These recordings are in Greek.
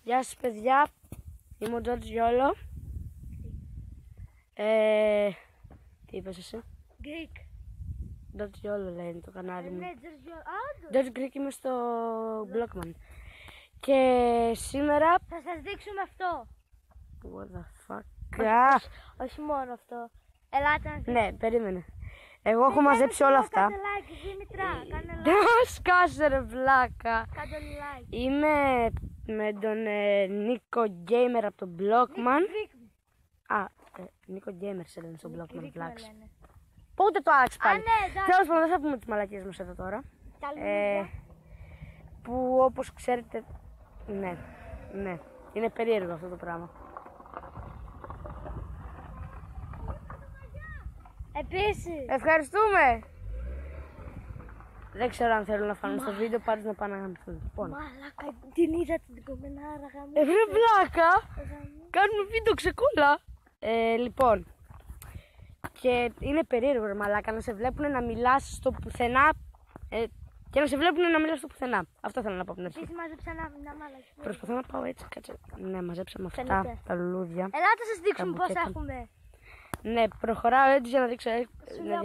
Γεια σας παιδιά, είμαι ο George Γιόλο. Τι είπες εσύ? Greek. George Γιόλο λέει το κανάλι μου. Ναι, George Greek, είμαι στο Blockman. Και σήμερα... θα σας δείξουμε αυτό. What the fuck? Όχι μόνο αυτό. Ελάτε να δείτε. Ναι, περίμενε. Εγώ έχω μαζέψει όλα αυτά. Κάντε like, Δήμητρα. Κάνε like. Δεν σκάσε ρε βλάκα. Κάντε like. Είμαι με τον Νίκο Gamer από το Blockman. Νίκο Gamer σε λένε στο Blockman Flax. Πότε το άξι πάλι. Τέλος πάντων, δεν θα πούμε τις μαλακίες μας εδώ τώρα. Που όπως ξέρετε, ναι, είναι περίεργο αυτό το πράγμα. Επίσης. Ευχαριστούμε. Δεν ξέρω αν θέλουν να φάνε στο βίντεο, πάντως να πάνε να γαμηθούν. Λοιπόν. Μαλάκα, την είδατε την κομμενάρα γαμήθη. Βρε βλάκα, κάνουμε βίντεο ξεκούλα. Λοιπόν, και είναι περίεργο ρε μαλάκα να σε βλέπουν να μιλάς στο πουθενά και να σε βλέπουν να μιλάς στο πουθενά. Αυτό θέλω να πω από την αρχή. Επίσης μάζεψα ένα μαλακή. Προσπαθώ να πάω έτσι, κάτσε. Ναι, μαζέψαμε αυτά τα λουλούδια. Ελάτε σας δείξουμε πώς έχουμε. Ναι, προχωράω έτσι για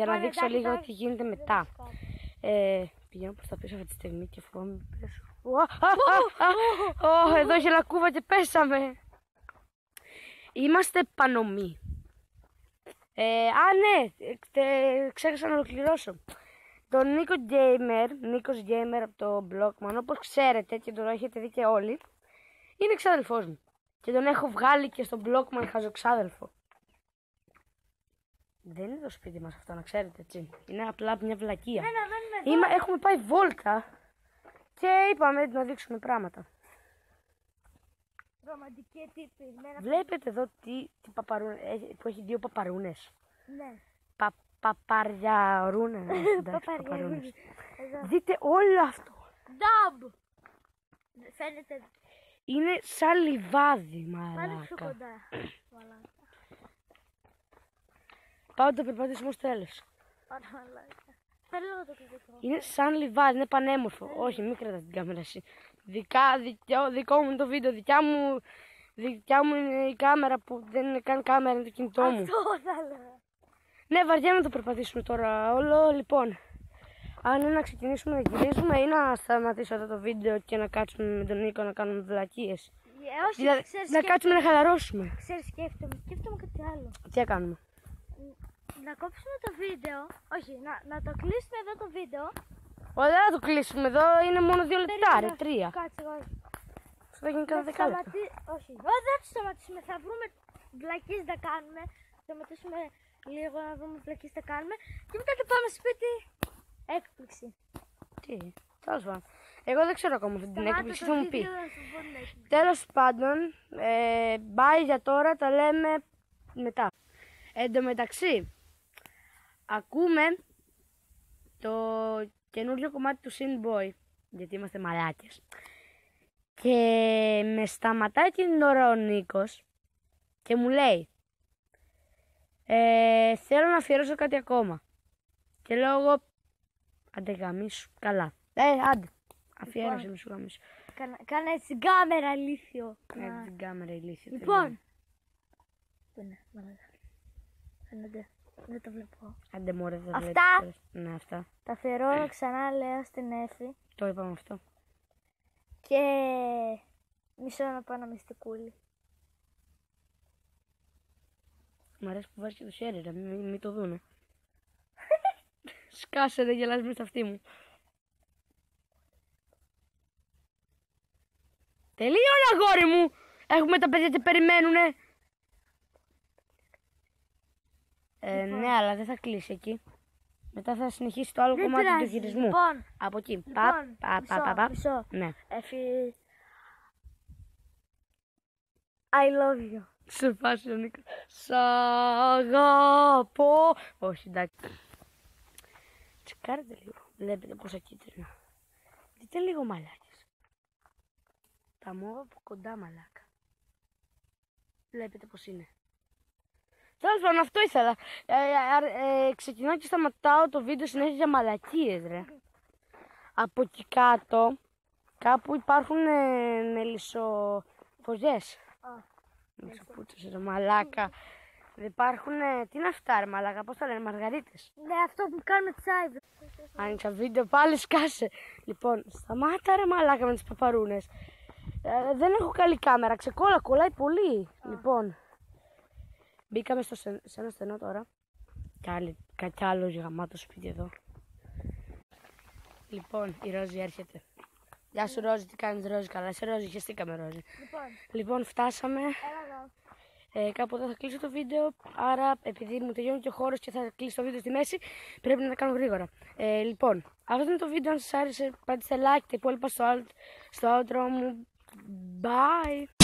να δείξω λίγο τι γίνεται μετά. Πηγαίνω προς τα πίσω αυτή τη στιγμή και φοβάμαι μην πέσω. Εδώ είχε λακκούβα και πέσαμε. Είμαστε πανομοί. Ναι, ξέχασα να ολοκληρώσω. Τον Νίκος Gamer από το Blockman, όπως ξέρετε και τον έχετε δει και όλοι, είναι ξάδελφός μου. Και τον έχω βγάλει και στο Blockman χαζοξάδελφο. Δεν είναι το σπίτι μας αυτό, να ξέρετε, έτσι. Είναι απλά μια βλακεία. Έχουμε πάει βόλτα και είπαμε να δείξουμε πράγματα. Ρομαντική τύπη. Βλέπετε εδώ τι παπαρούνες, που έχει δύο παπαρούνες. Ναι. Παπαριαρούνες. Παπαρούνες. Δείτε όλο αυτό. Νταμπ. Φαίνεται. Είναι σαν λιβάδι, Πάνε πιο μαλάκα. κοντά. Πάω να το περπατήσουμε στο τέλος. Πάρα μαλάκα. Θέλω λίγο το κριτικό. Είναι σαν λιβάδι, είναι πανέμορφο. Όχι, μην κρατάς την κάμερα εσύ. Δικό μου το βίντεο, δικιά μου είναι η κάμερα που δεν είναι καν κάμερα, είναι το κινητό μου. Αυτό θα έλεγα. Ναι, βαριέμαι να το περπατήσουμε τώρα όλο. Λοιπόν, αν είναι να ξεκινήσουμε να γυρίζουμε ή να σταματήσω εδώ το βίντεο και να κάτσουμε με τον Νίκο να κάνουμε βλακίες. Όχι, Δηλαδή, να κάτσουμε να χαλαρώσουμε. Ξέρεις, σκέφτομαι κάτι άλλο. Τι κάνουμε? Να κόψουμε το βίντεο. Όχι, να το κλείσουμε εδώ το βίντεο. Όχι, δεν θα το κλείσουμε εδώ, είναι μόνο 2 λεπτά, ρε, 3. Κάτσε, όχι. Αυτό θα γίνει cada 10 λεπτά. Όχι, δεν θα το σταματήσουμε. Θα βρούμε βλακίες να κάνουμε. Θα σταματήσουμε λίγο να βρούμε βλακίες να κάνουμε. Και μετά θα πάμε σπίτι. Έκπληξη. Τι, τέλος πάντων. Εγώ δεν ξέρω ακόμα αυτή την έκπληξη, θα μου πει. Έκπληξη. Τέλος πάντων, bye για τώρα, τα λέμε μετά. Εν τω μεταξύ, ακούμε το καινούριο κομμάτι του Synboy, γιατί είμαστε μαλάκες. Και με σταματάει την ώρα ο Νίκος και μου λέει θέλω να αφιερώσω κάτι ακόμα. Και λέω εγώ, άντε γαμίσου, καλά. Άντε, αφιέρωσε με σου γαμίσου. Κάνε έτσι την κάμερα ηλίθιο. Κάνε την κάμερα ηλίθιο. Λοιπόν. Δεν το βλέπω. Άντε μωρέ, δεν βλέπω. Αυτά. Ναι, αυτά. Τα αφιερώνω ξανά, λέω στην Εφη. Το είπαμε αυτό. Και μισό να πάω ένα μυστικούλι. Μ' αρέσει που βάζεις και το χέρι, ρε, μην το δούνε. Σκάσε, δεν γελάς μέσα στα αυτή μου. Τελείωνε, αγόρι μου! Έχουμε τα παιδιά και περιμένουνε. Ναι, αλλά δεν θα κλείσει εκεί. Μετά θα συνεχίσει το άλλο κομμάτι του γυρισμού. Λοιπόν, από εκεί. Μισό. Ναι. Εφη. I love you. Σε φάση ο Νίκος. Σ' αγαπώ. Όχι, εντάξει. Τσεκάρετε λίγο. Βλέπετε πόσα κίτρινα. Δείτε λίγο μαλάκες. Τα μόβα από κοντά μαλάκα. Βλέπετε πως είναι. Τέλος πάντων, αυτό ήθελα. Ξεκινάω και σταματάω το βίντεο συνέχεια για μαλακίες, ρε. Από εκεί κάτω, κάπου υπάρχουν Φωζιές. Α, Μην σου πούτσωσε ρε μαλάκα. Δεν υπάρχουν, τι είναι αυτά ρε μαλάκα, πώς τα λένε, μαργαρίτες. ναι, αυτό που κάνουμε τσάι. Άνοιξα βίντεο, πάλι σκάσε. Λοιπόν, σταμάτα ρε μαλάκα με τις παπαρούνες. Δεν έχω καλή κάμερα, κολλάει πολύ. Λοιπόν, μπήκαμε σε ένα στενό τώρα. Κι άλλο γαμάτο σπίτι εδώ. Λοιπόν, η Ρόζη έρχεται. Γεια σου Ρόζη, τι κάνεις Ρόζη, καλά είσαι Ρόζη, χεστήκαμε Ρόζη. Λοιπόν, φτάσαμε. Κάπου εδώ θα κλείσω το βίντεο, άρα επειδή μου τελειώνει και ο χώρος και θα κλείσει το βίντεο στη μέση, πρέπει να τα κάνω γρήγορα. Λοιπόν, αυτό είναι το βίντεο, αν σας άρεσε, πατήστε like, τα υπόλοιπα στο outro μου. Bye!